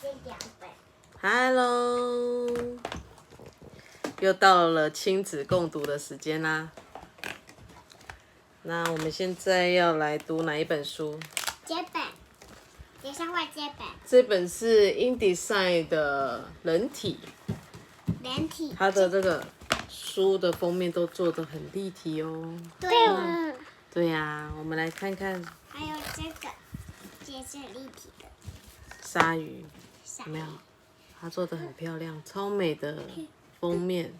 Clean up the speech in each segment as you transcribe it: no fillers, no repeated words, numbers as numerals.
是两本。Hello，又到了亲子共读的时间啦。那我们现在要来读哪一本书？这本，等一下换这本。这本是 InDesign 的人体，人体。它的这个书的封面都做得很立体哦。对。对呀，我们来看看还有这个，这是立体的。鲨鱼，有没有？它做得很漂亮，超美的封面，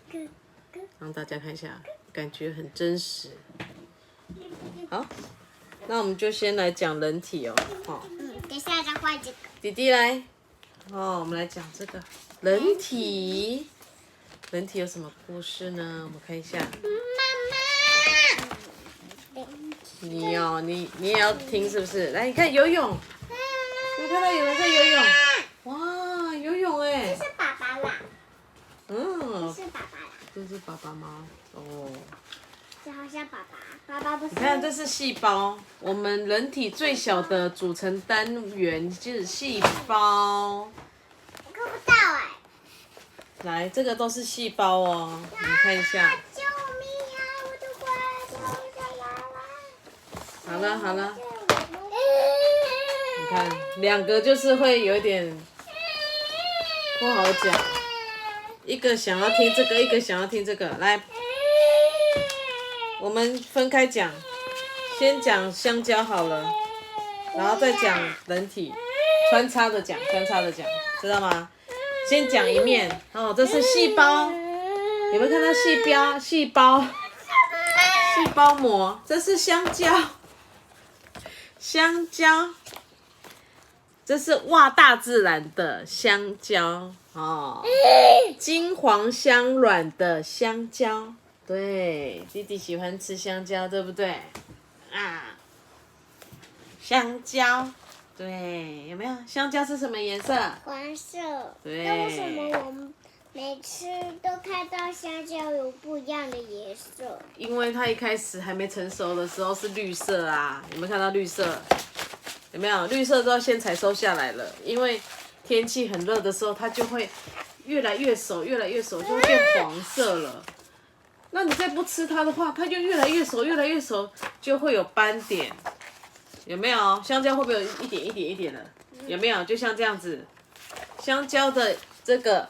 让大家看一下，感觉很真实。好，那我们就先来讲人体哦。等一下再换这个。弟弟来，我们来讲这个人体。人体有什么故事呢？我们看一下。妈妈。你也要听是不是？来，你看游泳，你看到有人在游泳，哇，游泳哎。这是爸爸啦。这是爸爸啦。这是爸爸吗？哦。这好像爸爸，爸爸不是。你看，这是细胞，我们人体最小的组成单元就是细胞。我看不到哎。来，这个都是细胞哦，你看一下。救命啊！我的怪兽下来了。好了，你看，两个就是会有一点不好讲，一个想要听这个，一个想要听这个。来，我们分开讲，先讲香蕉好了，然后再讲人体，穿插的讲，知道吗？先讲一面哦，这是细胞，有没有看到细胞膜？这是香蕉，这是大自然的香蕉哦，金黄香软的香蕉。对，弟弟喜欢吃香蕉，对不对？香蕉，对，有没有？香蕉是什么颜色？黄色。对。那为什么我们每次都看到香蕉有不一样的颜色？因为它一开始还没成熟的时候是绿色啊，有没有看到绿色？有没有？绿色都要先采收下来了，因为天气很热的时候，它就会越来越熟，就会变黄色了。那你再不吃它的话，它就越来越熟，就会有斑点。有没有？香蕉会不会有一点的？有没有？就像这样子，香蕉的这个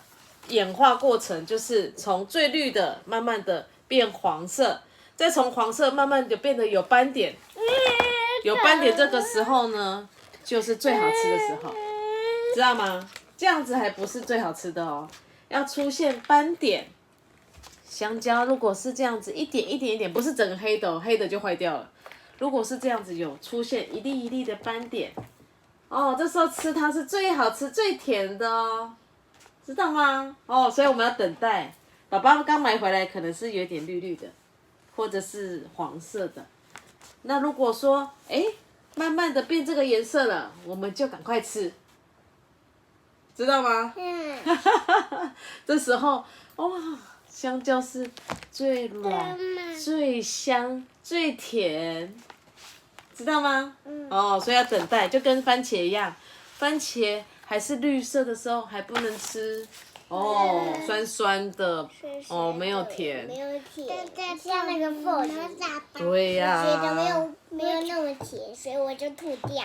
演化过程就是从最绿的慢慢的变黄色，再从黄色慢慢的变得有斑点。有斑点这个时候呢，就是最好吃的时候，知道吗？这样子还不是最好吃的哦，要出现斑点。香蕉如果是这样子一点，不是整个黑的哦，黑的就坏掉了。如果是这样子有出现一粒一粒的斑点，这时候吃它是最好吃、最甜的哦，知道吗？所以我们要等待。爸爸刚买回来可能是有点绿绿的，或者是黄色的。那如果说，慢慢的变这个颜色了，我们就赶快吃，知道吗？这时候，香蕉是最软、最香、最甜，知道吗？所以要等待，就跟番茄一样，番茄还是绿色的时候还不能吃，酸酸的，没有甜。像那个凤梨。对呀。觉得没有那么甜，所以我就吐掉。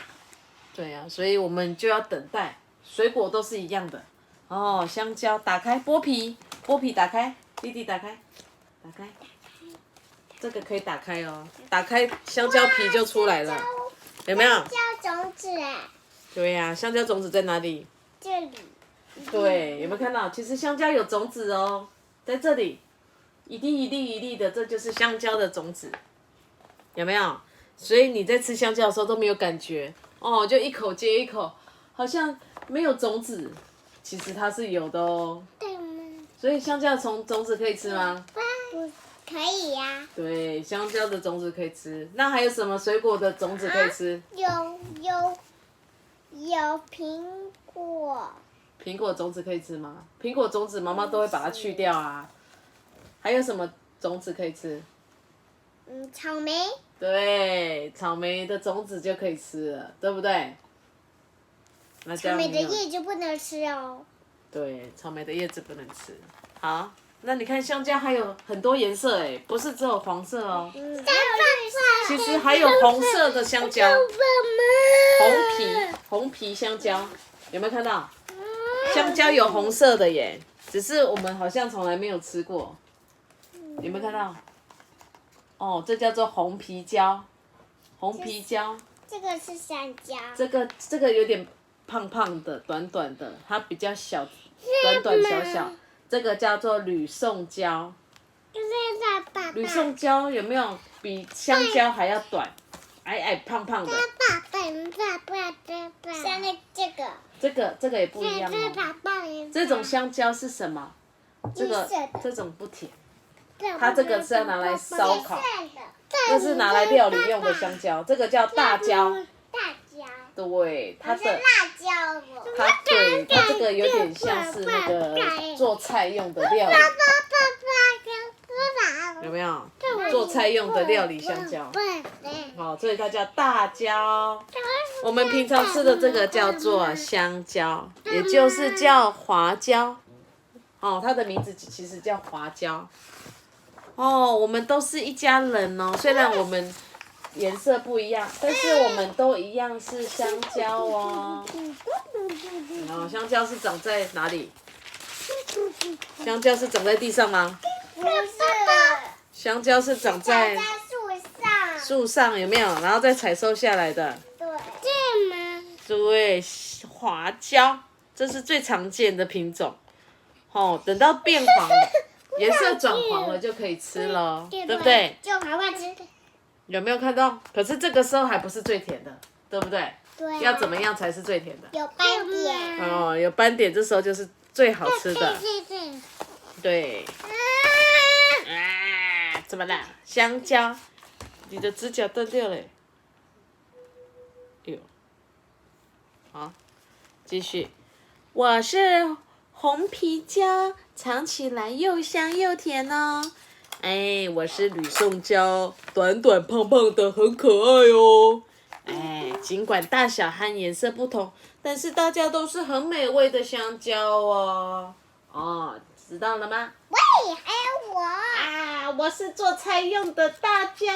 对呀，所以我们就要等待，水果都是一样的。香蕉打开剥皮打开，弟弟打开，这个可以打开哦，打开香蕉皮就出来了，有没有？香蕉种子哎。对呀，香蕉种子在哪里？这里。对，有没有看到？其实香蕉有种子哦，在这里，一粒的，这就是香蕉的种子，有没有？所以你在吃香蕉的时候都没有感觉，就一口接一口，好像没有种子，其实它是有的哦。对吗？所以香蕉的种子可以吃吗？可以呀。对，香蕉的种子可以吃。那还有什么水果的种子可以吃？有苹果。苹果种子可以吃吗？苹果种子妈妈都会把它去掉啊。还有什么种子可以吃？草莓。对，草莓的种子就可以吃了，对不对？那草莓的你有叶就不能吃哦。对，草莓的叶子不能吃。好，那你看香蕉还有很多颜色哎，不是只有黄色哦。还有绿色。其实还有红色的香蕉，红皮香蕉，有没有看到？香蕉有红色的耶，只是我们好像从来没有吃过。有没有看到？哦，这叫做红皮蕉，红皮蕉。这个是香蕉。这个有点胖胖的，短短的，它比较小，短短小小。这个叫做吕宋蕉。吕宋蕉有没有比香蕉还要短，矮矮胖胖的？像这个。这个也不一样哦。这种香蕉是什么？这种不甜，它这个是要拿来烧烤，这是拿来料理用的香蕉，这个叫大蕉。大蕉。对，它的辣椒。它这个有点像是那个做菜用的料理，有没有？做菜用的料理香蕉。好，所以它叫大蕉。我们平常吃的这个叫做香蕉，也就是叫华蕉。哦，它的名字其实叫华蕉。哦，我们都是一家人哦，虽然我们颜色不一样，但是我们都一样是香蕉哦。哦，香蕉是长在哪里？香蕉是长在地上吗？不是。香蕉是长在树上，有没有？然后再采收下来的。对。这吗？对，华蕉，这是最常见的品种。哦，等到变黄，颜色转黄了就可以吃了，对不对？就好好吃。有没有看到？可是这个时候还不是最甜的，对不对？对。要怎么样才是最甜的？有斑点。哦，有斑点，这时候就是最好吃的。对。怎么啦？香蕉，你的指甲断掉了。哎呦，好，继续。我是红皮蕉，尝起来又香又甜哦。哎，我是吕宋蕉，短短胖胖的，很可爱哦。哎，尽管大小和颜色不同，但是大家都是很美味的香蕉哦。哦，知道了吗？喂，还有我。啊，我是做菜用的大蕉。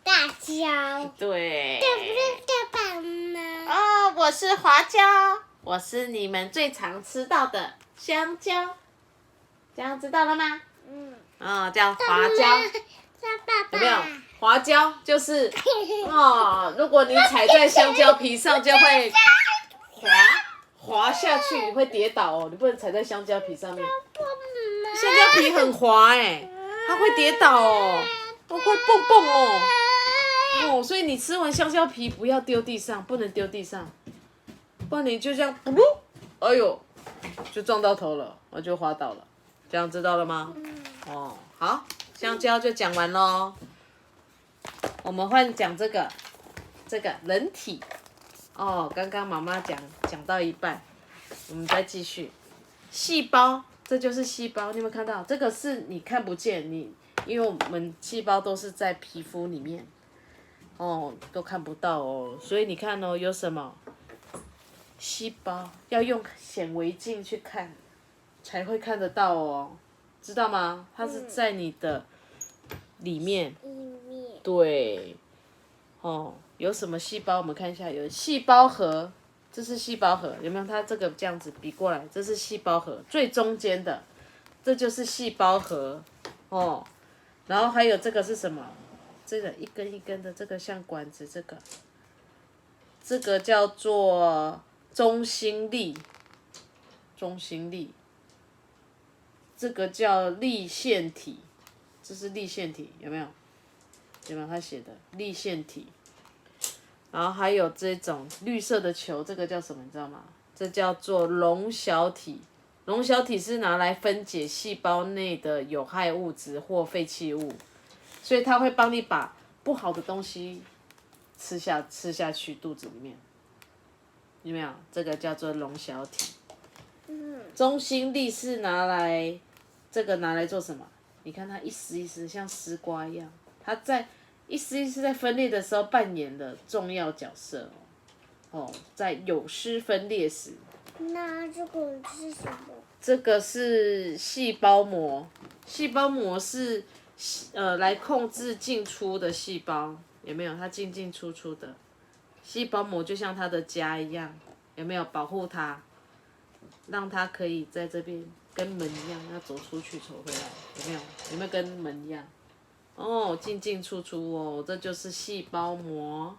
大蕉。对。这不是这版吗？哦，我是华蕉，我是你们最常吃到的香蕉。这样知道了吗？哦，叫华蕉。有没有？华蕉就是哦，如果你踩在香蕉皮上，就会滑下去，你会跌倒哦。你不能踩在香蕉皮上面，香蕉皮很滑哎，它会跌倒哦，会蹦蹦哦。哦，所以你吃完香蕉皮不要丢地上，不能丢地上，不然你就这样，哎呦，就撞到头了，我就滑倒了。这样知道了吗？哦，好，香蕉就讲完咯。我们换讲这个人体。哦，刚刚妈妈讲到一半，我们再继续。细胞，这就是细胞，你有没有看到？这个是你看不见，因为我们细胞都是在皮肤里面，哦，都看不到哦。所以你看哦，有什么？细胞要用显微镜去看，才会看得到哦，知道吗？它是在你的里面。对。哦，有什么细胞？我们看一下，有细胞核，这是细胞核，有没有？它这个这样子比过来，这是细胞核，最中间的，这就是细胞核。哦，然后还有这个是什么？这个一根一根的，这个像管子，这个叫做中心粒，这个叫粒线体，这是粒线体，有没有？有没有他写的粒线体？然后还有这种绿色的球，这个叫什么？你知道吗？这叫做龙小体。龙小体是拿来分解细胞内的有害物质或废弃物，所以它会帮你把不好的东西吃下去肚子里面。有没有？这个叫做龙小体。中心粒是拿来做什么？你看它一丝一丝像丝瓜一样，它在一丝一丝在分裂的时候扮演的重要角色哦。在有丝分裂时。那这个是什么？这个是细胞膜，细胞膜是来控制进出的细胞，有没有？它进进出出的，细胞膜就像它的家一样，有没有？保护它，让它可以在这边跟门一样，要走出去走回来，有没有？有没有跟门一样？进进出出哦，这就是细胞膜。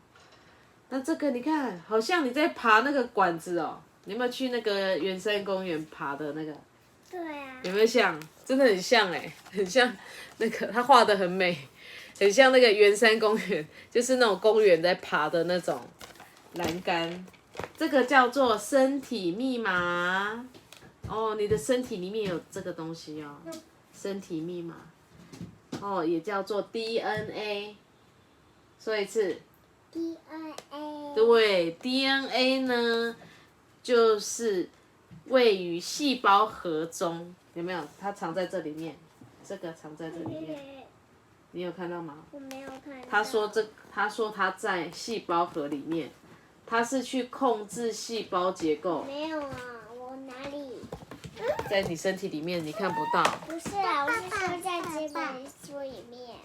那这个你看，好像你在爬那个管子哦。你有没有去那个圆山公园爬的那个？对啊。有没有像？真的很像很像那个他画的很美，很像那个圆山公园，就是那种公园在爬的那种栏杆。这个叫做身体密码。你的身体里面有这个东西哦，身体密码。也叫做 DNA。说一次。DNA。对 ，DNA 呢？就是位于细胞核中，有没有？它藏在这里面，这个藏在这里面，你有看到吗？我没有看到。他说它在细胞核里面，它是去控制细胞结构。没有啊，我哪里？在你身体里面，你看不到。不是啊，我是说在这本书里面。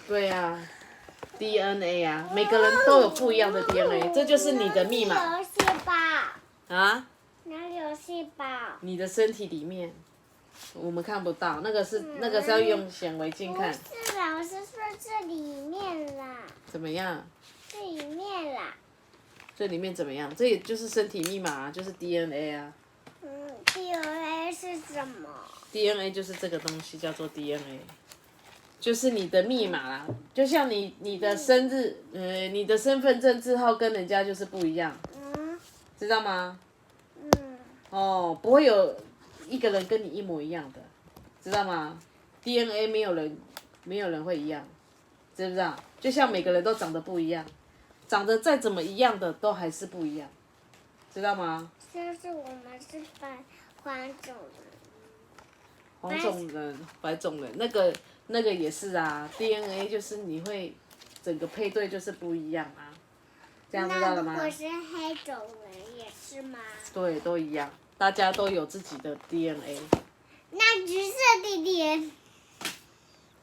对啊。DNA 啊，每个人都有不一样的 DNA， 这就是你的密码。哪里有细胞？啊？哪里有细胞？你的身体里面，我们看不到，那个是要用显微镜看。不是啦，我是说这里面啦。怎么样？这里面啦。这里面怎么样？这也就是身体密码啊，就是 DNA 啊。DNA 是什么 ？DNA 就是这个东西，叫做 DNA。就是你的密码啦，就像你的生日，你的身份证字号跟人家就是不一样，知道吗？不会有一个人跟你一模一样的，知道吗 ？DNA 没有人会一样，知不知道？就像每个人都长得不一样，长得再怎么一样的都还是不一样，知道吗？就是我们是黄种人，白种人，那个也是啊 ，DNA 就是你会整个配对就是不一样啊，这样知道了吗？那如果是黑种人也是吗？对，都一样，大家都有自己的 DNA。那橘色的脸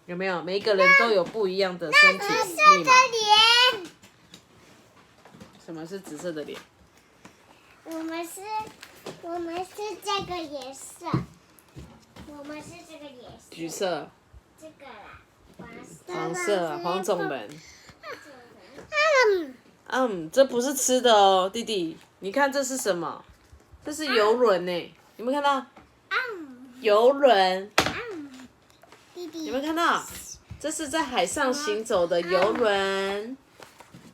有没有？每一个人都有不一样的身体紫色密码。的脸。什么是紫色的脸？我们是这个颜色。我们是这个颜色。橘色。这个啦，黄色，黄种人。这不是吃的哦，弟弟，你看这是什么？这是游轮呢，有没有看到？游轮。弟弟。有没有看到？这是在海上行走的游轮。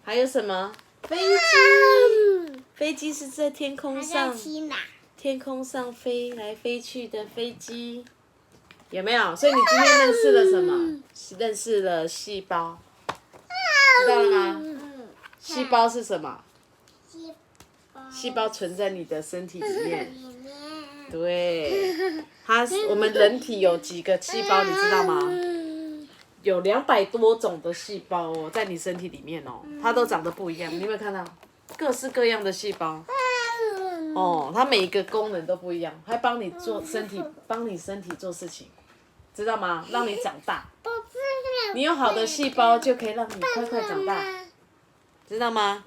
还有什么？飞机。飞机是在天空上。天空上飞来飞去的飞机。有没有？所以你今天认识了什么？认识了细胞，知道了吗？细胞是什么？细胞存在你的身体里面。对，我们人体有几个细胞，你知道吗？有200多种的细胞哦，在你身体里面哦，它都长得不一样。你有没有看到？各式各样的细胞。它每一个功能都不一样，还帮你身体做事情，知道吗？让你长大。你有好的细胞，就可以让你快快长大，知道吗？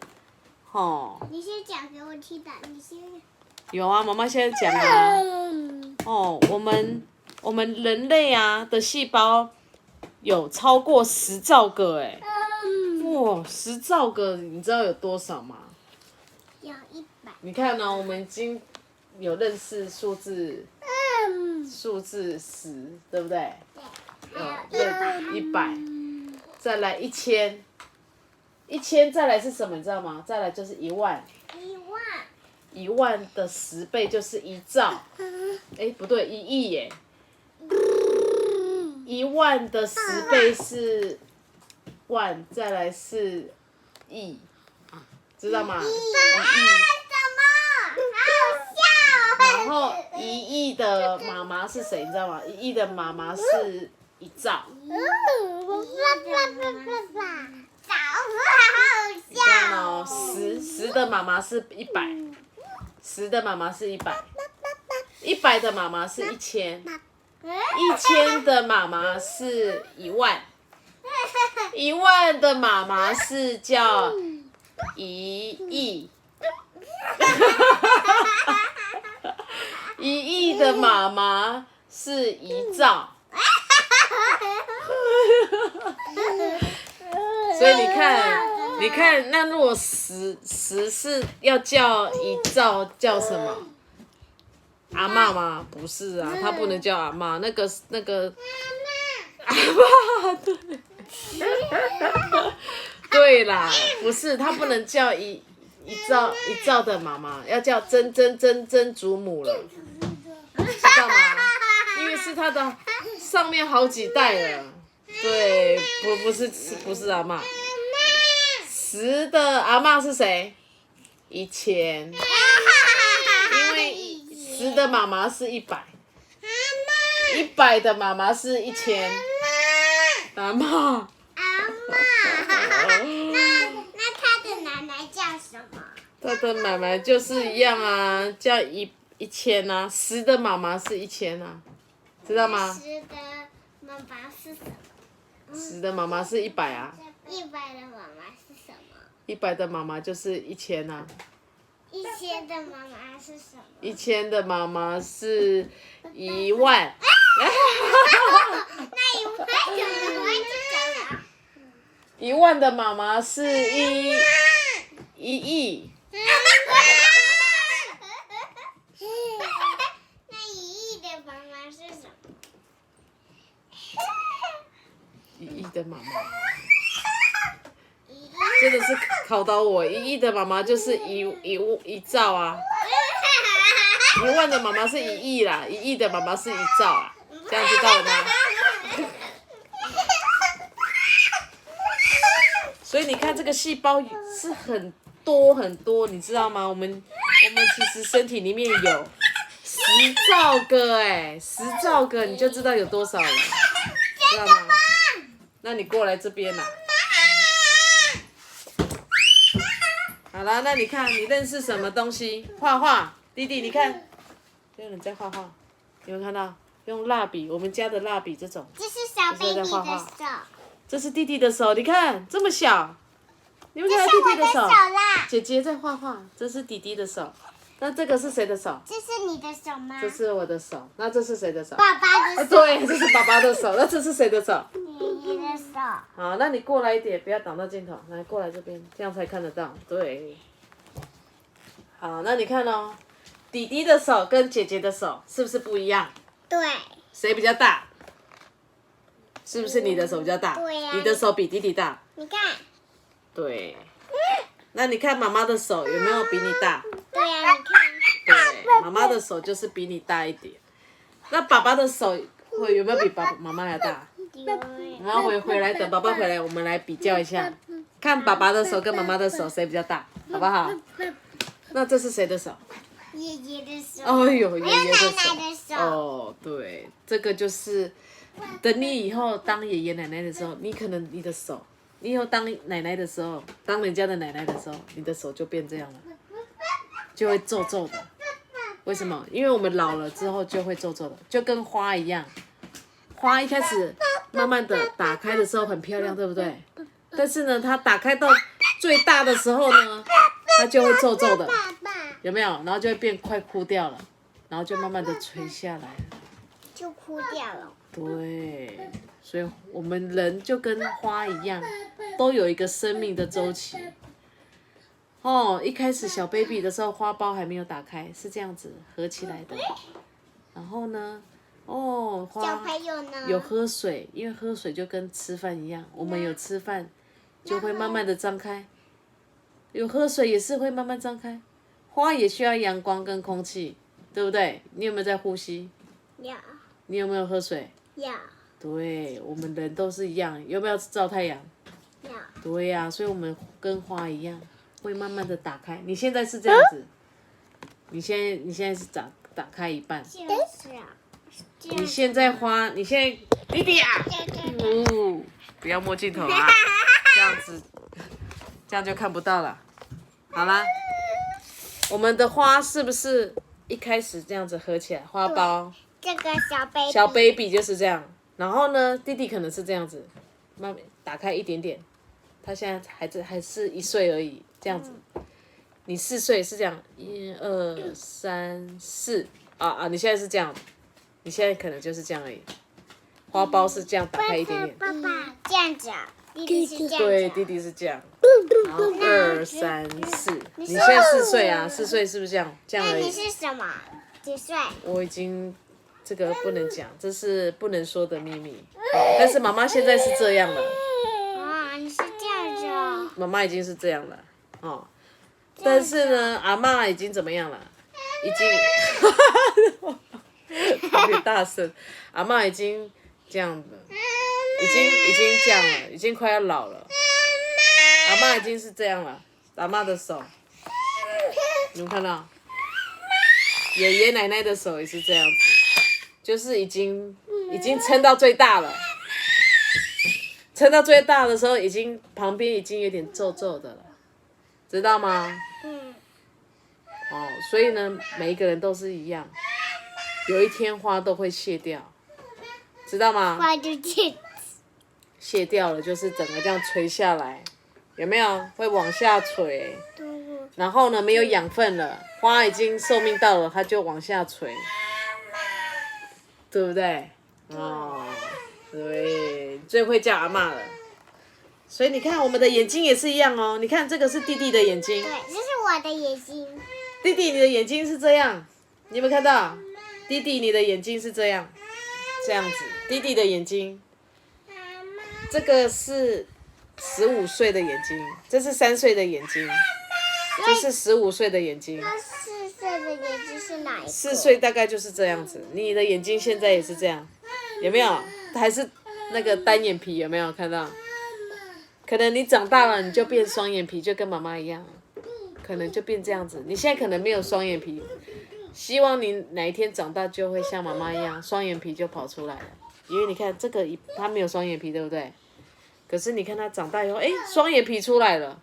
你先讲给我听的，你先。有啊，妈妈现在讲啊。我们人类啊的细胞有超过10兆个哎。哇，10兆个，你知道有多少吗？有100。你看哦，我们已经有认识数字10，对不对？对。有100，再来1000，再来是什么？你知道吗？再来就是1万。1万的10倍就是1兆。不对，1亿耶。1万的10倍是万，再来是亿，知道吗？1亿。然后1亿的妈妈是谁？你知道吗？1亿的妈妈是1兆。早好你看笑。哦，十的妈妈是100，10的妈妈是100，100的妈妈是1000，1000的妈妈是10000，10000的妈妈是叫1亿，1亿的妈妈是1兆。所以你看，那如果10是要叫1兆，叫什么？阿嬷吗？不是啊，它不能叫阿嬷，那个阿嬷，对，对啦，不是，它不能叫一兆的妈妈，要叫曾祖母了，知道吗？因为是它的上面好几代了，对，不是阿嬷。10的阿嬷是谁？1000，因为10的妈妈是100，100的妈妈是1000。阿嬷。那他的奶奶叫什么？他的奶奶就是一样啊，叫1000啊。10的妈妈是1000啊，知道吗10的妈妈是什么？10的妈妈是100啊。 ？100的妈妈是什么？100的妈妈就是1000啊。 ？1000的妈妈是什么？1000的妈妈是10000。那100的妈妈是什么？10000的妈妈是1亿。那1亿的妈妈是什么？1亿的妈妈。真的是考到我，1亿的妈妈就是1兆啊，10000的妈妈是1亿啦，1亿的妈妈是1兆啊，这样知道了吗？所以你看这个细胞是很多，你知道吗？我们其实身体里面有10兆个10兆个，你就知道有多少了，知道吗？那你过来这边啦。好啦，那你看，你认识什么东西？画画，弟弟，你看，有人在画画，有没有看到？用蜡笔，我们家的蜡笔这种。这是小 baby 的手。这是弟弟的手，你看这么小，你们看到弟弟的手？姐姐在画画，这是弟弟的手。那这个是谁的手？这是你的手吗？这是我的手。那这是谁的手？爸爸的手。对，这是爸爸的手。那这是谁的手？爷爷的手。好，那你过来一点，不要挡到镜头，来过来这边，这样才看得到。对。好，那你看哦，弟弟的手跟姐姐的手是不是不一样？对。谁比较大？是不是你的手比较大？对呀。你的手比弟弟大。你看。对。那你看妈妈的手有没有比你大？对呀，你看。对，妈妈的手就是比你大一点。那爸爸的手有没有比妈妈还大？然后回来，等爸爸回来，我们来比较一下，看爸爸的手跟妈妈的手谁比较大，好不好？那这是谁的手？爷爷的手。哎呦，爷爷的手。还有奶奶的手。哦，对，这个就是等你以后当爷爷奶奶的时候，你可能你的手，你以后当奶奶的时候，当人家的奶奶的时候，你的手就变这样了，就会皱皱的。为什么？因为我们老了之后就会皱皱的，就跟花一样。花一开始慢慢的打开的时候很漂亮，对不对？但是呢，它打开到最大的时候呢，它就会皱皱的，有没有？然后就会变快枯掉了，然后就慢慢的垂下来了，就枯掉了。对，所以我们人就跟花一样，都有一个生命的周期。哦，一开始小 baby 的时候，花苞还没有打开，是这样子合起来的。然后呢，哦，花小朋友呢？有喝水，因为喝水就跟吃饭一样，我们有吃饭，就会慢慢的张开。有喝水也是会慢慢张开。花也需要阳光跟空气，对不对？你有没有在呼吸？有。你有没有喝水？有。对，我们人都是一样，有没有照太阳？有。对呀，所以我们跟花一样，会慢慢的打开。你现在是这样子，你现在是打开一半。就是啊。你现在弟弟啊，不要摸镜头啊，这样子，这样就看不到了。好啦，我们的花是不是一开始这样子合起来？花苞，这个小小 baby 就是这样。然后呢，弟弟可能是这样子，慢慢打开一点点。他现在还是1岁而已，这样子。你4岁是这样，1、2、3、4你现在是这样，你现在可能就是这样而已。花苞是这样打开一点点，爸爸这样子啊，弟弟是这样子啊。对，弟弟是这样。然后2、3、4，你现在4岁啊，4岁是不是这样？这样那你而已。是什么？几岁？我已经这个不能讲，这是不能说的秘密。但是妈妈现在是这样了，啊，你是这样子哦。妈妈已经是这样了，哦。但是呢，阿嬷已经怎么样了？已经，有点大声。阿嬷已经这样了，已经这样了，已经快要老了。阿嬷已经是这样了，阿嬷的手，你们看到？爷爷奶奶的手也是这样子，就是已经撑到最大了。撑到最大的时候，旁边已经有点皱皱的了，知道吗？所以呢，每一个人都是一样，有一天花都会谢掉，知道吗？花就谢掉了，就是整个这样垂下来，有没有？会往下垂，然后呢，没有养分了，花已经寿命到了，它就往下垂，对不对？对，最会叫阿嬷了。所以你看，我们的眼睛也是一样哦。你看，这个是弟弟的眼睛。对，这是我的眼睛。弟弟，你的眼睛是这样，你有没有看到？弟弟，你的眼睛是这样，这样子。弟弟的眼睛，这个是15岁的眼睛，这是3岁的眼睛，这是15岁的眼睛。那4岁的眼睛是哪一个？4岁大概就是这样子。你的眼睛现在也是这样，有没有？还是那个单眼皮，有没有看到？可能你长大了，你就变双眼皮，就跟妈妈一样。可能就变这样子，你现在可能没有双眼皮，希望你哪一天长大就会像妈妈一样，双眼皮就跑出来了。因为你看这个他没有双眼皮，对不对？可是你看他长大以后，双眼皮出来了，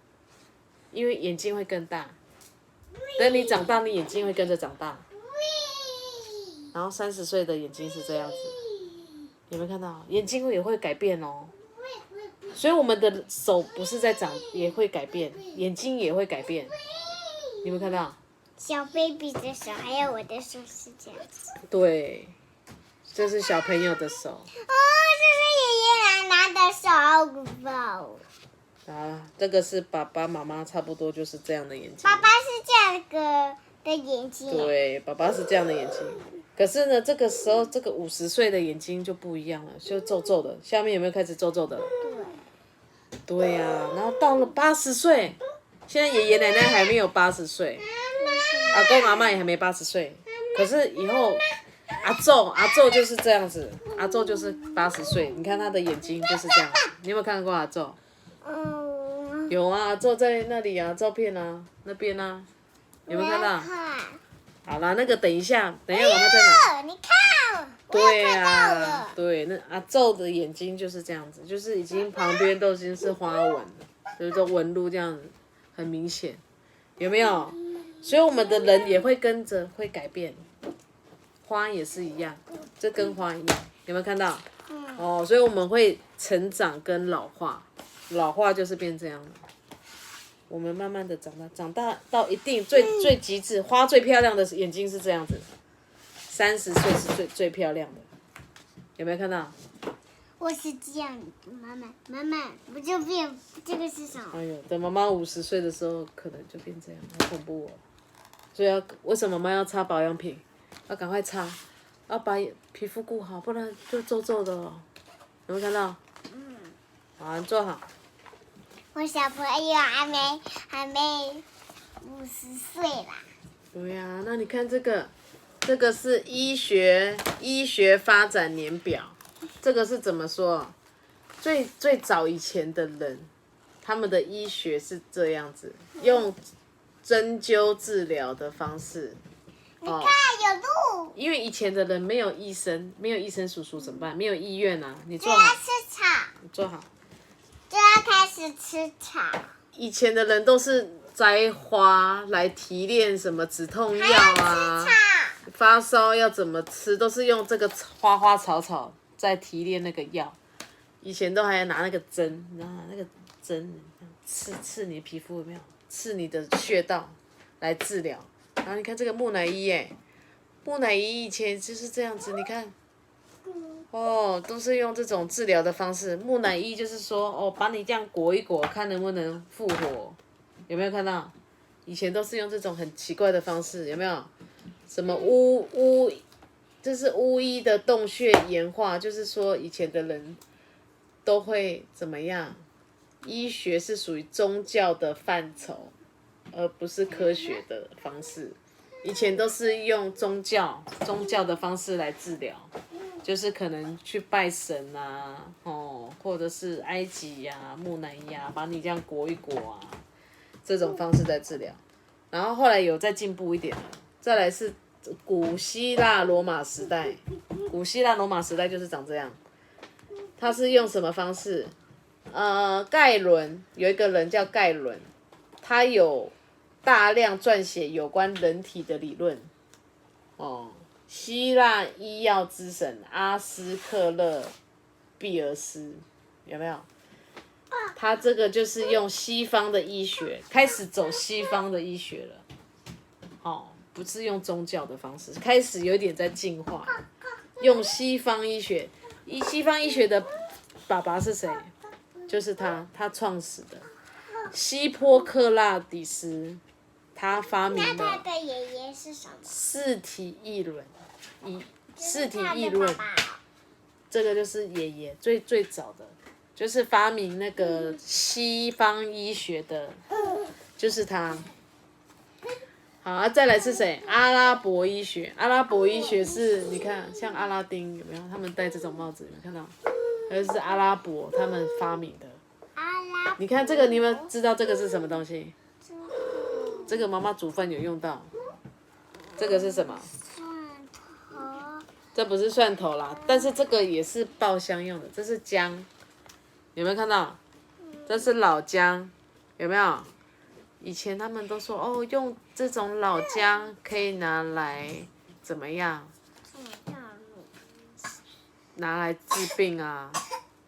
因为眼睛会更大。等你长大，你眼睛会跟着长大。然后30岁的眼睛是这样子，有没有看到？眼睛也会改变哦。所以我们的手不是在长，也会改变，眼睛也会改变。你们看到？小 baby 的手，还有我的手是这样子。对，这是小朋友的手。哦，这是爷爷奶奶的手，好可怕哦。这个是爸爸妈妈，差不多就是这样的眼睛。爸爸是这样的眼睛。对，爸爸是这样的眼睛。可是呢，这个时候这个50岁的眼睛就不一样了，就皱皱的，下面有没有开始皱皱的了？对呀，然后到了80岁，现在爷爷奶奶还没有80岁，阿公阿嬷也还没80岁，可是以后阿昼就是这样子，阿昼就是80岁，你看他的眼睛就是这样，你有没有看过阿昼？有啊，阿昼在那里啊，照片啊，那边啊，有没有看到？好啦，那个等一下妈妈再拿。你看，对呀、啊，对，那阿昼的眼睛就是这样子，就是已经旁边都已经是花纹了，就是这纹路这样子，很明显，有没有？所以我们的人也会跟着会改变，花也是一样，这跟花一样，有没有看到？所以我们会成长跟老化，老化就是变这样了。我们慢慢的长大到一定最极致，花最漂亮的眼睛是这样子，30岁是最漂亮的，有没有看到？我是这样，妈妈，不就变这个是什么？哎呦，等妈妈50岁的时候，可能就变这样，好恐怖哦。所以为什么妈妈要擦保养品？要赶快擦，要把皮肤顾好，不然就皱皱的哦。有没有看到？好，你坐好。我小朋友还没50岁啦。对呀，那你看这个是医学发展年表，这个是怎么说？最早以前的人，他们的医学是这样子，用针灸治疗的方式。你看有路。因为以前的人没有医生叔叔怎么办？没有医院啊，你坐好。这要吃草。你坐好。这要开始吃草。以前的人都是摘花来提炼什么止痛药啊，发烧要怎么吃，都是用这个花花草草在提炼那个药。以前都还要拿那个针，拿那个针刺你的皮肤，有没有？刺你的穴道来治疗。然后你看这个木乃伊，木乃伊以前就是这样子，你看，哦，都是用这种治疗的方式。木乃伊就是说，哦，把你这样裹一裹，看能不能复活。有没有看到？以前都是用这种很奇怪的方式，有没有？什么这是巫医的洞穴岩画，就是说以前的人都会怎么样？医学是属于宗教的范畴，而不是科学的方式。以前都是用宗教的方式来治疗，就是可能去拜神啊，或者是埃及呀、木乃伊啊，把你这样裹一裹啊，这种方式在治疗。然后后来有再进步一点了，再来是古希腊罗马时代，古希腊罗马时代就是长这样。他是用什么方式？盖伦有一个人叫盖伦，他有大量撰写有关人体的理论。希腊医药之神阿斯克勒庇俄斯有没有？他这个就是用西方的医学，开始走西方的医学了。不是用宗教的方式，开始有点在进化，用西方医学。西方医学的爸爸是谁？就是他创始的希波克拉底斯，他发明那他了的爷爷是什么？四体议论。四体他的议论，爸爸这个就是爷爷最早的，就是发明那个西方医学的，就是他。好，再来是谁？阿拉伯医学。阿拉伯医学是，你看像阿拉丁有没有？他们戴这种帽子，有没有看到？那是阿拉伯他们发明的。你看这个，你有没有知道这个是什么东西？这个妈妈煮饭有用到。这个是什么？蒜头。这不是蒜头啦，但是这个也是爆香用的，这是姜，有没有看到？这是老姜，有没有？以前他们都说用这种老姜可以拿来怎么样？拿来治病啊？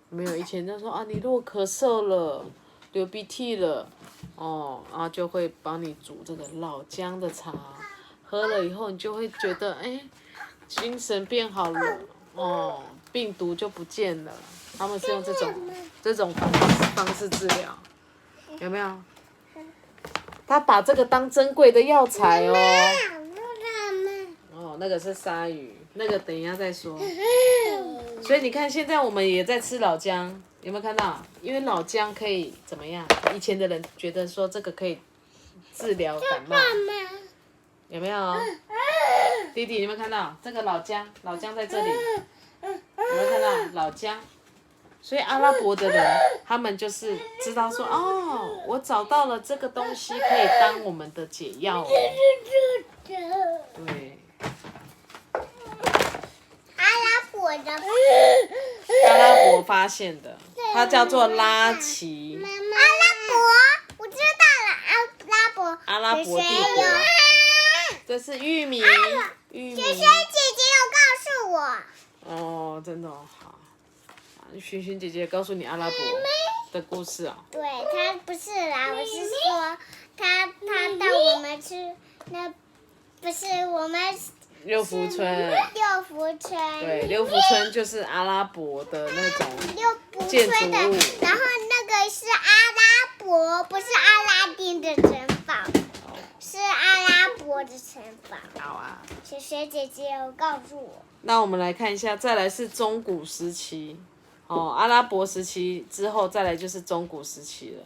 没有，以前就说你如果咳嗽了、流鼻涕了，然后就会帮你煮这个老姜的茶，喝了以后你就会觉得精神变好了，病毒就不见了。他们是用这种方式治疗，有没有？他把这个当珍贵的药材那个是鲨鱼，那个等一下再说。所以你看，现在我们也在吃老姜，有没有看到？因为老姜可以怎么样？以前的人觉得说这个可以治疗感冒，有没有？弟弟，你有没有看到这个老姜？老姜在这里，有没有看到老姜？所以阿拉伯的人，他们就是知道说，我找到了这个东西可以当我们的解药对。阿拉伯发现的，它叫做拉齐。阿拉伯，我知道了，阿拉伯帝国。这是玉米。萱萱姐姐有告诉我。真的好。萱萱姐姐告诉你阿拉伯的故事哦。对，她不是啦，我是说她带我们去那，不是我们。六福村。对，六福村就是阿拉伯的那种建筑物。然后那个是阿拉伯，不是阿拉丁的城堡，是阿拉伯的城堡。好啊。萱萱姐姐有告诉我。那我们来看一下，再来是中古时期。阿拉伯时期之后，再来就是中古时期了。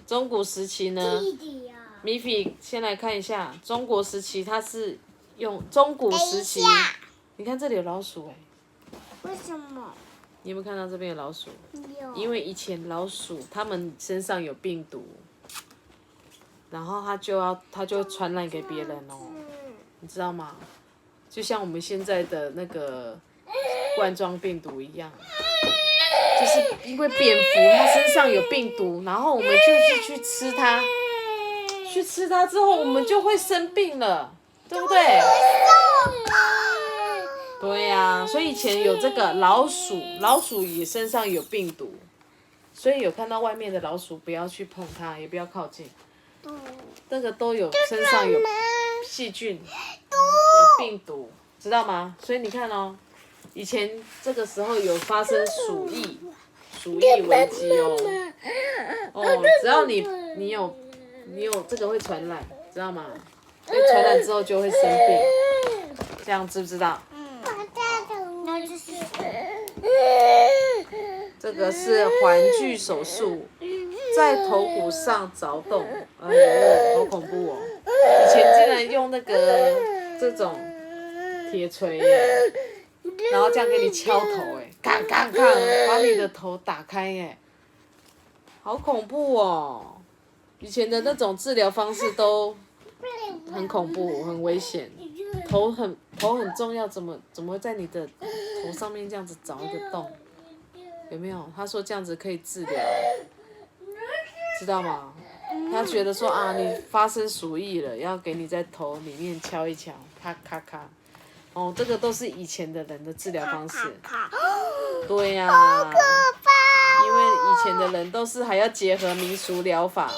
中古时期呢，米菲先来看一下，中国时期它是用中古时期。你看这里有老鼠为什么？你有没有看到这边有老鼠？有。因为以前老鼠它们身上有病毒，然后它就会传染给别人你知道吗？就像我们现在的那个冠状病毒一样。就是因为蝙蝠它身上有病毒，然后我们就是去吃它，去吃它之后我们就会生病了，对不对？对呀、所以以前有这个老鼠，老鼠也身上有病毒，所以有看到外面的老鼠不要去碰它，也不要靠近，那个都有身上有细菌，有病毒，知道吗？所以你看哦，以前这个时候有发生鼠疫危机哦，只要你有这个会传染，知道吗？所以传染之后就会生病，这样知不知道？这个是环距手术，在头骨上凿洞，哎呦，好恐怖哦！以前竟然用那个这种铁锤耶，然后这样给你敲头哎，咔咔咔，把你的头打开耶，好恐怖哦！以前的那种治疗方式都很恐怖，很危险，头很重要，怎么会在你的头上面这样子凿一个洞？有没有？他说这样子可以治疗，知道吗？他觉得说啊，你发生鼠疫了，要给你在头里面敲一敲，咔咔咔。哦，这个都是以前的人的治疗方式。对呀、因为以前的人都是还要结合民俗疗法，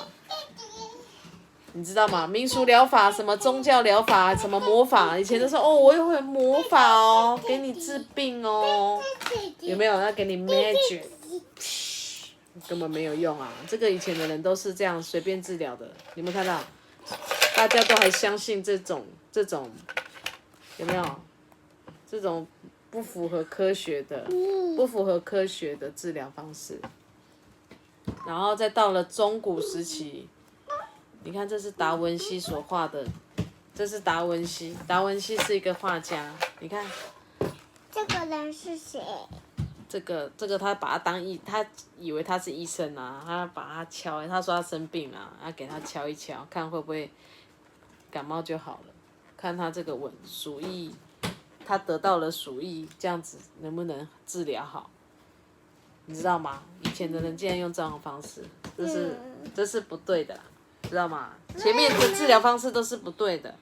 你知道吗？民俗疗法、什么宗教疗法、什么魔法，以前都说哦，我也会魔法哦，给你治病哦，有没有？要给你 magic， 根本没有用啊！这个以前的人都是这样随便治疗的，有没有看到？大家都还相信这种，有没有？这种不符合科学的治疗方式。然后再到了中古时期。你看，这是达文西所画的，这是达文西。达文西是一个画家，你看。这个人是谁？这个他把他他以为他是医生啊，他把他敲，他说他生病了，要给他敲一敲，看会不会感冒就好了。看他这个鼠疫，他得到了鼠疫，这样子能不能治疗好？你知道吗？以前的人竟然用这种方式，这是不对的啦。知道吗？前面的治疗方式都是不对的，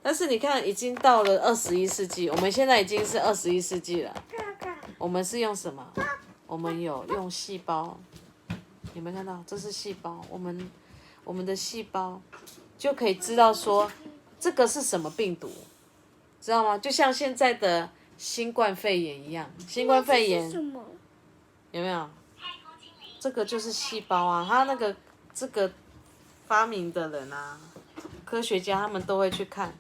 但是你看，已经到了21世纪，我们现在已经是21世纪了。我们是用什么？我们有用细胞，有没有看到？这是细胞，我们的细胞就可以知道说这个是什么病毒，知道吗？就像现在的新冠肺炎一样，新冠肺炎有没有？这个就是细胞啊，它这个。发明的人啊，科学家他们都会去看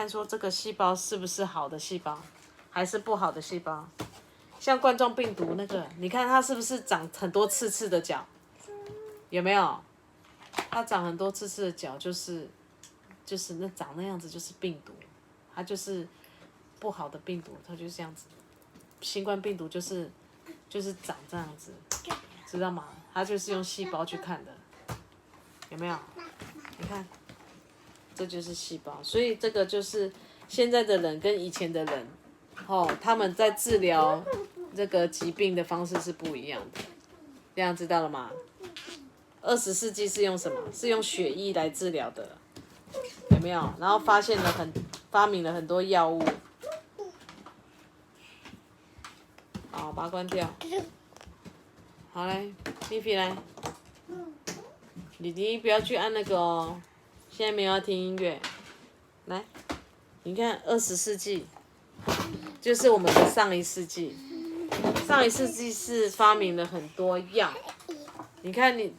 说这个细胞是不是好的细胞，还是不好的细胞。像冠状病毒那个，你看它是不是长很多刺刺的角？有没有？它长很多刺刺的角，就是那长那样子就是病毒，它就是不好的病毒，它就是这样子。新冠病毒就是长这样子，知道吗？它就是用细胞去看的。有没有？你看，这就是细胞，所以这个就是现在的人跟以前的人，他们在治疗这个疾病的方式是不一样的，这样知道了吗？20世纪是用什么？是用血液来治疗的，有没有？然后发明了很多药物。好，把它关掉。好嘞，咪咪来。弟弟不要去按那个哦，现在没有要听音乐。来，你看20世纪，就是我们的上一世纪。上一世纪是发明了很多药，你看你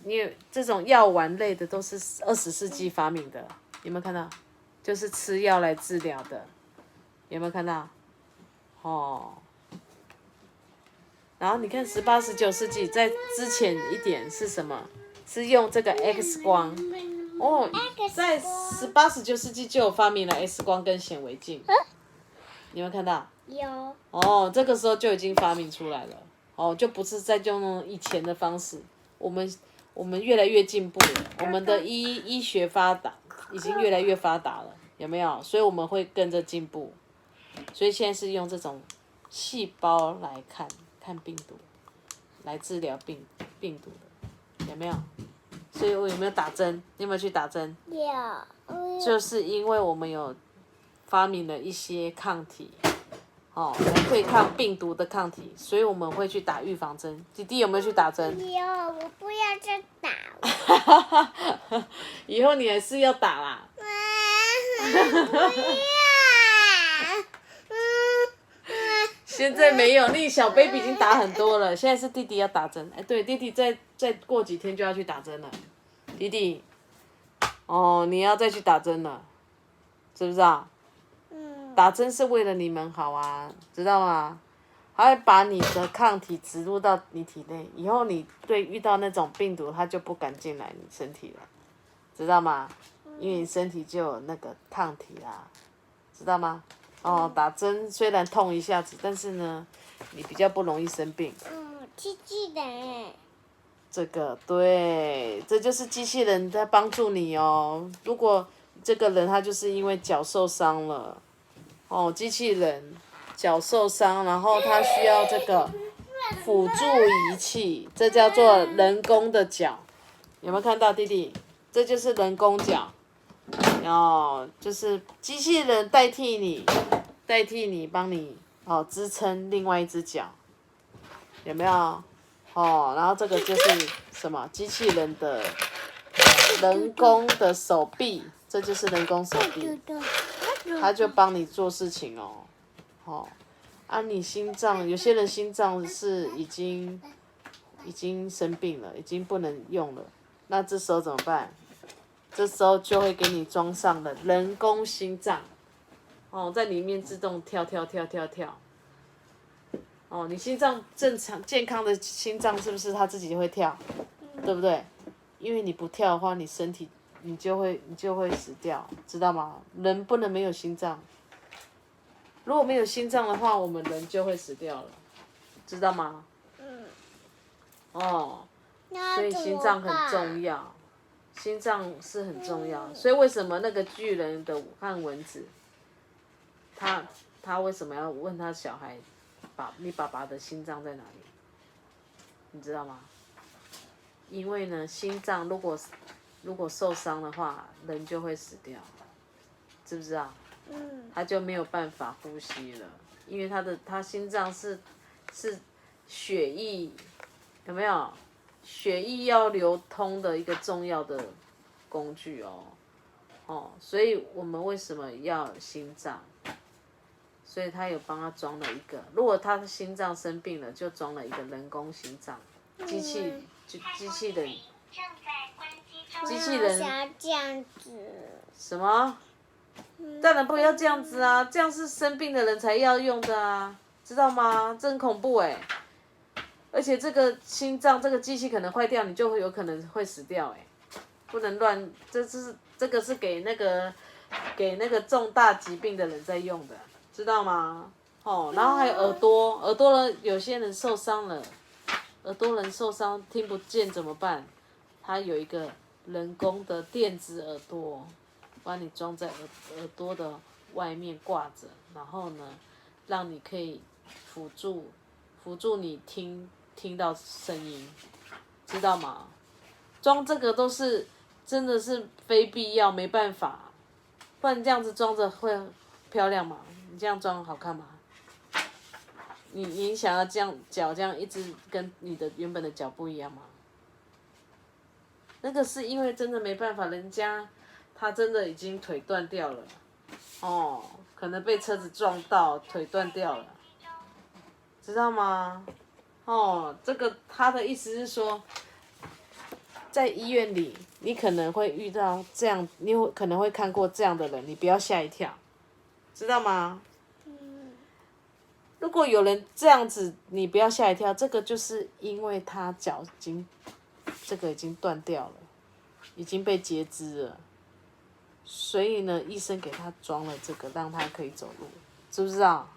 这种药丸类的都是20世纪发明的，有没有看到？就是吃药来治疗的，有没有看到？然后你看18、19世纪，在之前一点是什么？是用这个 X 光在18、19世纪就有发明了 X 光跟显微镜，你有没有看到？有。这个时候就已经发明出来了，就不是再用以前的方式。我们越来越进步了，我们的医学发达，已经越来越发达了，有没有？所以我们会跟着进步，所以现在是用这种细胞来看病毒，来治疗病毒的，有没有？所以我有没有打针？你有没有去打针？有。就是因为我们有发明了一些抗体，来对抗病毒的抗体，所以我们会去打预防针。弟弟有没有去打针？有，我不要再打了。以后你还是要打啦。不要。现在没有，那小 baby 已经打很多了，现在是弟弟要打针。哎，对，弟弟再过几天就要去打针了。弟弟，你要再去打针了，知不知道？打针是为了你们好啊，知道吗？还会把你的抗体植入到你体内，以后你遇到那种病毒，它就不敢进来你身体了，知道吗？因为你身体就有那个抗体啦，知道吗？打针虽然痛一下子，但是呢，你比较不容易生病。机器人。这个对，这就是机器人在帮助你哦。如果这个人他就是因为脚受伤了，机器人脚受伤，然后他需要这个辅助仪器，这叫做人工的脚。有没有看到弟弟？这就是人工脚，就是机器人代替你帮你支撑另外一只脚，有没有？然后这个就是什么？机器人的人工的手臂，这就是人工手臂，它就帮你做事情哦。你心脏，有些人心脏是已经生病了，已经不能用了，那这时候怎么办？这时候就会给你装上了人工心脏，在里面自动跳。你心脏正常健康的心脏是不是它自己会跳，对不对？因为你不跳的话，你身体你就会死掉，知道吗？人不能没有心脏，如果没有心脏的话，我们人就会死掉了，知道吗？所以心脏很重要，心脏是很重要。所以为什么那个巨人的武汉蚊子，他为什么要问他小孩？你爸爸的心脏在哪里？你知道吗？因为呢，心脏如果受伤的话，人就会死掉，知不知道？他就没有办法呼吸了，因为他心脏是血液，有没有？血液要流通的一个重要的工具所以我们为什么要心脏？所以他有帮他装了一个，如果他的心脏生病了，就装了一个人工心脏，机器人。想要这样子。什么？当然不要这样子啊，这样是生病的人才要用的啊，知道吗？这很恐怖哎。而且这个心脏这个机器可能坏掉，你就会有可能会死掉哎，不能乱，这个是给那个重大疾病的人在用的。知道吗？然后还有耳朵呢，有些人受伤了，耳朵人受伤听不见怎么办？它有一个人工的电子耳朵，把你装在耳朵的外面挂着，然后呢，让你可以辅助你听到声音，知道吗？装这个都是真的是非必要，没办法，不然这样子装着会漂亮吗？你这样装好看吗？你想要这样脚这样一直跟你的原本的脚不一样吗？那个是因为真的没办法，人家他真的已经腿断掉了，可能被车子撞到腿断掉了，知道吗？这个他的意思是说，在医院里你可能会遇到这样，你可能会看过这样的人，你不要吓一跳。知道吗？如果有人这样子，你不要吓一跳，这个就是因为他脚已经断掉了，已经被截肢了，所以呢，医生给他装了这个，让他可以走路，知不知道？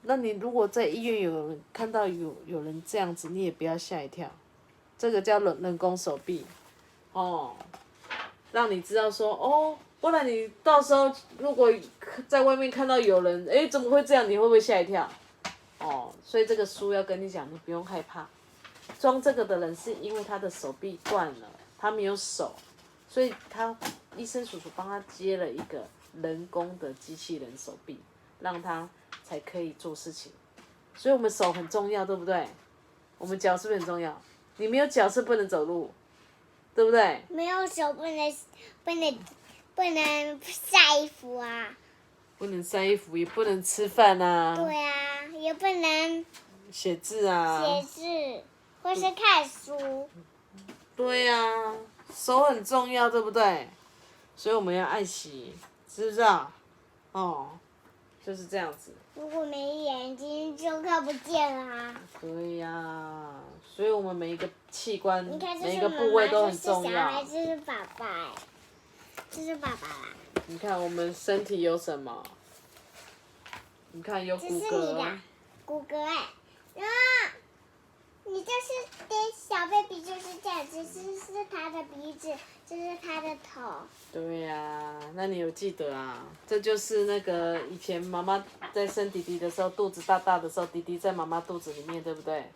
那你如果在医院有人看到有人这样子，你也不要吓一跳，这个叫人工手臂，让你知道说不然你到时候如果在外面看到有人，怎么会这样？你会不会吓一跳？哦，所以这个书要跟你讲，你不用害怕。装这个的人是因为他的手臂断了，他没有手，所以医生叔叔帮他接了一个人工的机器人手臂，让他才可以做事情。所以我们手很重要，对不对？我们脚是不是很重要？你没有脚是不能走路，对不对？没有手不能晒衣服啊。不能晒衣服，也不能吃饭啊。对啊，也不能写字啊。写字或是看书。对呀、手很重要，对不对？所以我们要爱惜，知不知道？哦，就是这样子。如果没眼睛就看不见啦。对呀、所以我们每一个器官、你看，这每一是妈个部位都妈，这很重是小孩，要。这是爸爸，哎，这是爸爸啦。你看我们身体有什么？你看有骨这是你骼的，骨骼哎，然后你就是对小 baby 就是这样子，这是他的鼻子，这是他的头。对呀、那你有记得啊？这就是那个以前妈妈在生弟弟的时候，肚子大大的时候，弟弟在妈妈肚子里面，对不对？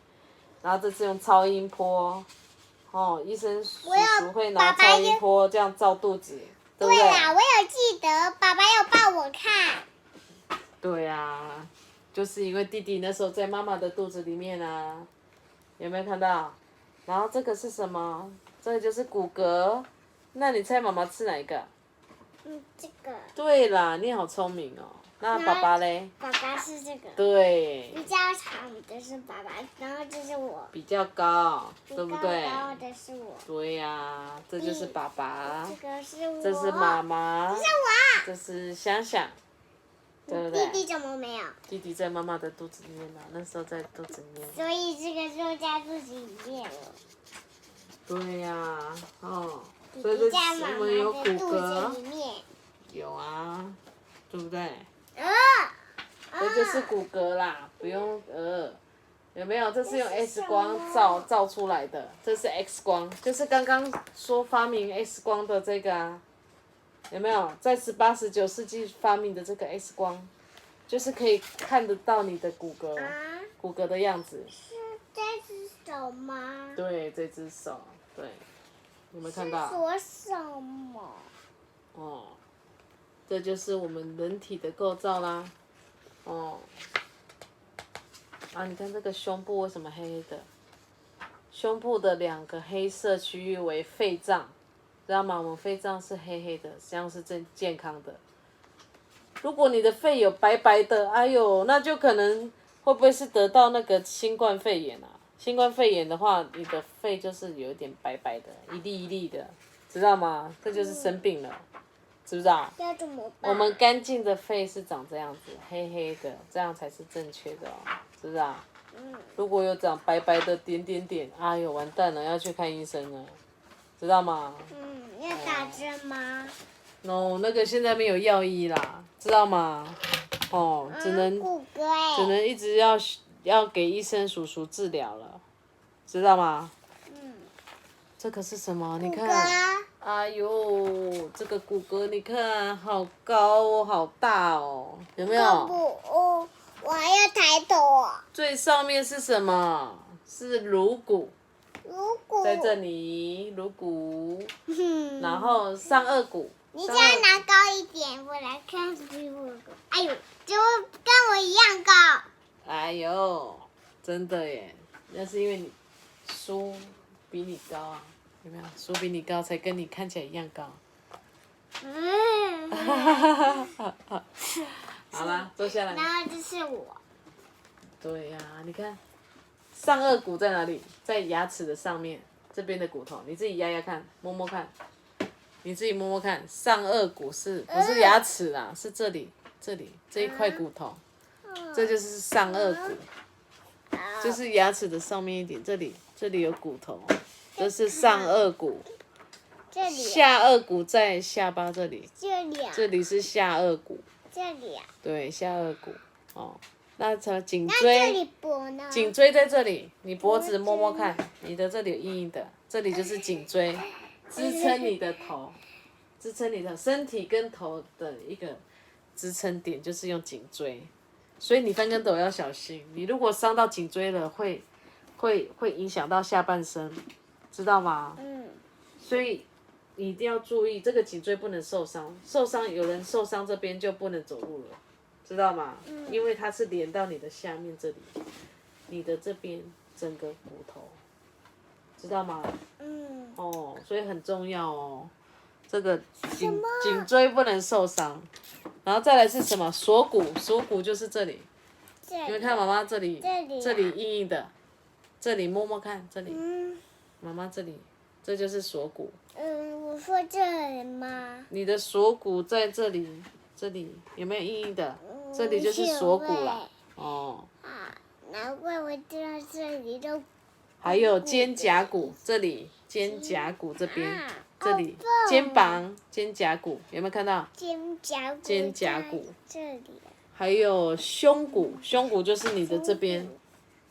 然后这是用超音波，哦，医生叔叔会拿超音波这样照肚子，对不对？对啦，我有记得，爸爸有抱我看。对呀、就是因为弟弟那时候在妈妈的肚子里面啊，有没有看到？然后这个是什么？这个就是骨骼。那你猜妈妈吃哪一个？这个。对啦，你好聪明哦。那爸爸嘞？爸爸是这个。对。比较长的是爸爸，然后这是我。比较高，对不对？比较高的是我。对呀、这就是爸爸。这个是我。这是妈妈。这是我。这是香香，对不对？弟弟怎么没有？弟弟在妈妈的肚子里面呢，那时候在肚子里面。所以这个就在肚子里面了。对呀、哦，弟所以这弟在妈我们有骨妈的肚骼子里，面。有啊，对不对？呃。这就是骨骼啦，不用有没有？这是用 X 光照出来的，这是 X 光，就是刚刚说发明 X 光的这个啊，有没有？在18、19世纪发明的这个 X 光，就是可以看得到你的骨骼，骨骼的样子。是这只手吗？对，这只手，对，有没有看到？说什么？哦，这就是我们人体的构造啦。哦，啊，你看这个胸部为什么黑黑的？胸部的2个黑色区域为肺脏，知道吗？我们肺脏是黑黑的，这样是健康的。如果你的肺有白白的，哎呦，那就可能会不会是得到那个新冠肺炎啊？新冠肺炎的话，你的肺就是有一点白白的，一粒一粒的，知道吗？这就是生病了，知不知道？要怎么办？我们干净的肺是长这样子，黑黑的，这样才是正确的哦，知不知道？如果有长白白的点点点，哎呦，完蛋了，要去看医生了，知道吗？要打针吗？No， 那个现在没有药医啦，知道吗？哦，只能骨骼哎。一直要给医生叔叔治疗了，知道吗？这个是什么？你看。骨骼。哎呦，这个骨骼你看，好高哦，好大哦，有没有？我还要抬头哦。最上面是什么？是颅骨，如果。在这里，颅骨，然后上颚骨。你这样拿高一点，我来看比我高。哎呦，就跟我一样高。哎呦，真的耶，那是因为你书比你高啊。有没有？书比你高，才跟你看起来一样高。好啦，坐下来。然后这是我。对呀、你看，上颚骨在哪里？在牙齿的上面，这边的骨头，你自己压压看，摸摸看。你自己摸摸看，上颚骨不是牙齿啦，是这里这一块骨头，这就是上颚骨，就是牙齿的上面一点，这里有骨头。这是上颚骨，这里。下颚骨在下巴这里，这里啊。这里是下颚骨，这里啊。对，下颚骨，哦，那颈那这椎里，脖呢？颈椎在这里，你脖子摸摸看，你的这里有硬硬的，这里就是颈椎，支撑你的头，支撑你的身体跟头的一个支撑点就是用颈椎，所以你翻跟斗要小心。你如果伤到颈椎了，会影响到下半身，知道吗？嗯。所以你一定要注意，这个颈椎不能受伤。受伤有人受伤这边就不能走路了，知道吗？因为它是连到你的下面这里，你的这边整个骨头，知道吗？哦，所以很重要哦。这个颈椎不能受伤，然后再来是什么？锁骨，锁骨就是这里。你们看妈妈这里，这里硬硬的，这里摸摸看，这里，妈妈这里，这就是锁骨。我说这里吗？你的锁骨在这里，这里有没有硬硬的？这里就是锁骨了。哦。啊，难怪我知道这里都。还有肩胛骨这里，肩胛骨这边，这里肩膀、肩胛骨有没有看到？肩胛骨这里。还有胸骨，胸骨就是你的这边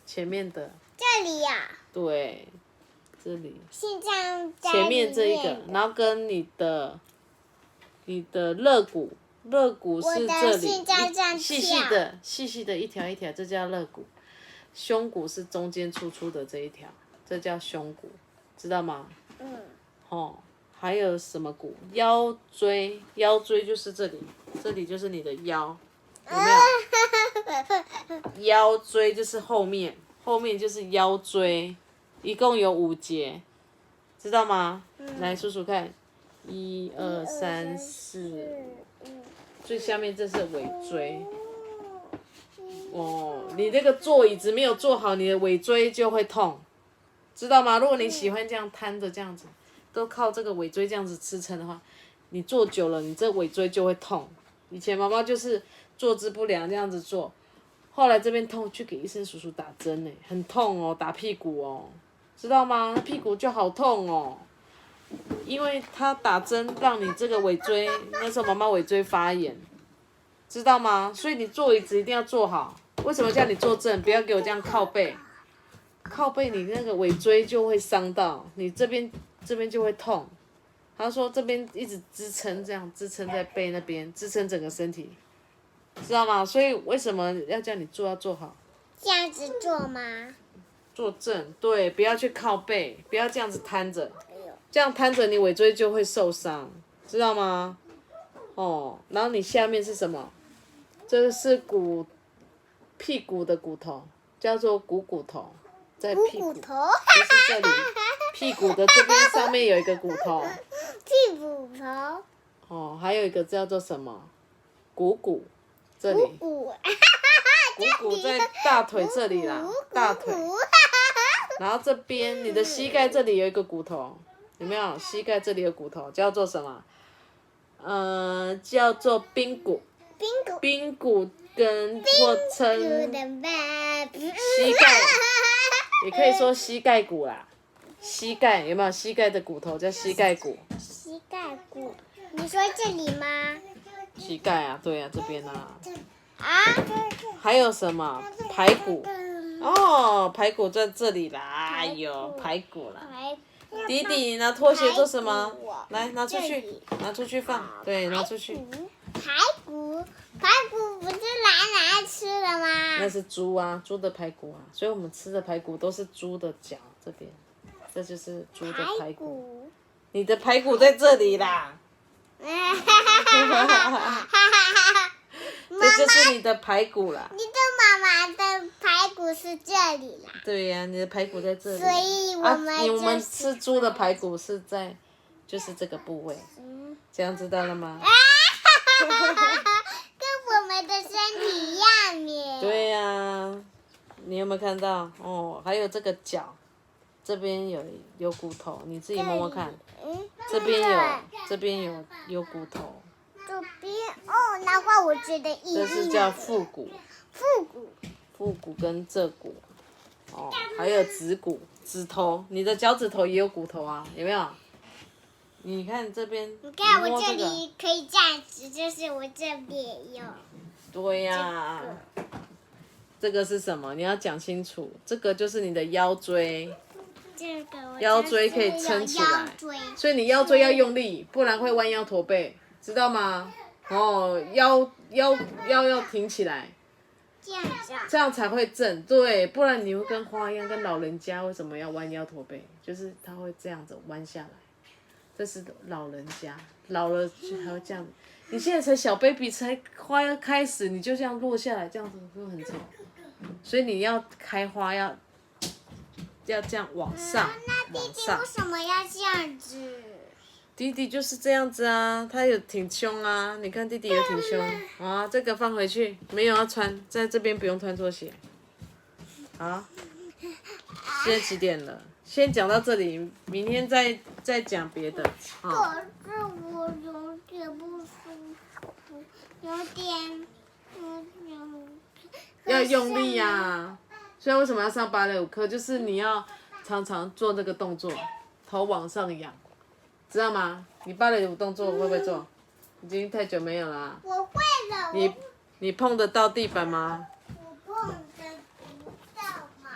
前面的。这里呀。对，这里。心脏在前面这一个，然后跟你的肋骨，肋骨是这里，细细的一条一条，这叫肋骨。胸骨是中间粗粗的这一条，这叫胸骨，知道吗？还有什么骨？腰椎，腰椎就是这里，这里就是你的腰，有没有？腰椎就是后面，后面就是腰椎，一共有5节，知道吗？来数数看，1、2、3、4，最下面这是尾椎。你那个坐椅子没有坐好，你的尾椎就会痛，知道吗？如果你喜欢这样瘫着这样子，都靠这个尾椎这样子支撑的话，你坐久了，你这尾椎就会痛。以前妈妈就是坐姿不良这样子坐，后来这边痛去给医生叔叔打针呢，很痛哦，打屁股哦，知道吗？屁股就好痛哦，因为他打针让你这个尾椎，那时候妈妈尾椎发炎，知道吗？所以你坐椅子一定要坐好。为什么叫你坐正？不要给我这样靠背，靠背你那个尾椎就会伤到，你这边就会痛。他说这边一直支撑，这样支撑在背那边，支撑整个身体，知道吗？所以为什么要叫你坐要坐好？这样子坐吗？坐正，对，不要去靠背，不要这样子瘫着，这样瘫着你尾椎就会受伤，知道吗？然后你下面是什么？这是屁股的骨头，叫做股头，在屁股，就是这里，屁股的这边上面有一个骨头。屁股头。还有一个叫做什么？股，这里。股在大腿这里啦，大腿。然后这边你的膝盖这里有一个骨头，有没有？膝盖这里有骨头，叫做什么？叫做髌骨。髌骨跟或称膝盖，也可以说膝盖骨啦。膝盖有没有？膝盖的骨头叫膝盖骨。膝盖骨，你说这里吗？膝盖啊，对啊，这边啊。还有什么？排骨。排骨在这里啦。哎呦，排骨啦。弟弟，你拿拖鞋做什么？来，拿出去放。对，拿出去。排骨不是拿吃的吗？那是猪啊，猪的排骨啊，所以我们吃的排骨都是猪的脚这边，这就是猪的排骨。你的排骨在这里啦。这就是你的排骨啦。你的妈妈的排骨是这里啦。对呀，你的排骨在这里。所以我们吃猪的排骨是在，就是这个部位。这样知道了吗？跟我们的身体一样耶。对呀，你有没有看到？还有这个脚，这边有骨头，你自己摸摸看。这边有骨头。这边难怪我觉得硬硬的。这是叫腹骨。腹骨跟胄骨。还有指骨、指头，你的脚趾头也有骨头啊，有没有？你看这边，你看我这里可以站直，就是我这边也有。对呀。这个是什么？你要讲清楚。这个就是你的腰椎。腰椎可以撑起来，所以你腰椎要用力，不然会弯腰驼背，知道吗？腰要挺起来，这样子啊。这样才会正，对，不然你会跟花一样，跟老人家为什么要弯腰驼背？就是他会这样子弯下来，这是老人家，老了还会这样。你现在才小 baby， 才花要开始，你就这样落下来，这样子会很丑。所以你要开花要这样往上，那弟往上弟为。什么要这样子？弟弟就是这样子啊，他有挺胸啊，你看弟弟有挺胸啊，这个放回去，没有要穿，在这边不用穿拖鞋。好，现在几点了？先讲到这里，明天再讲别的。啊，可是我有点不舒服，有点。要用力呀、所以为什么要上芭蕾舞课？就是你要常常做那个动作，头往上仰，知道吗？你芭蕾舞动作会不会做？已经太久没有了啊。我会了，你碰得到地板吗？我碰得不到嘛。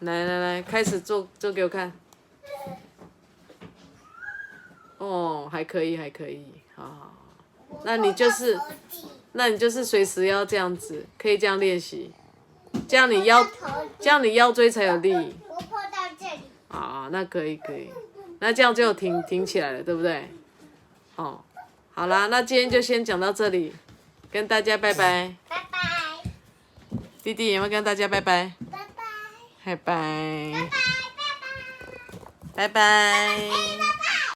来，开始做给我看。哦，还可以，好。那你就是我碰到头顶随时要这样子，可以这样练习，这样你腰椎才有力。我碰到这里。啊，那可以，那这样就挺起来了，对不对？哦，好啦，那今天就先讲到这里，跟大家拜拜。拜拜。弟弟有没有跟大家拜拜？拜拜。拜拜。拜拜。拜拜。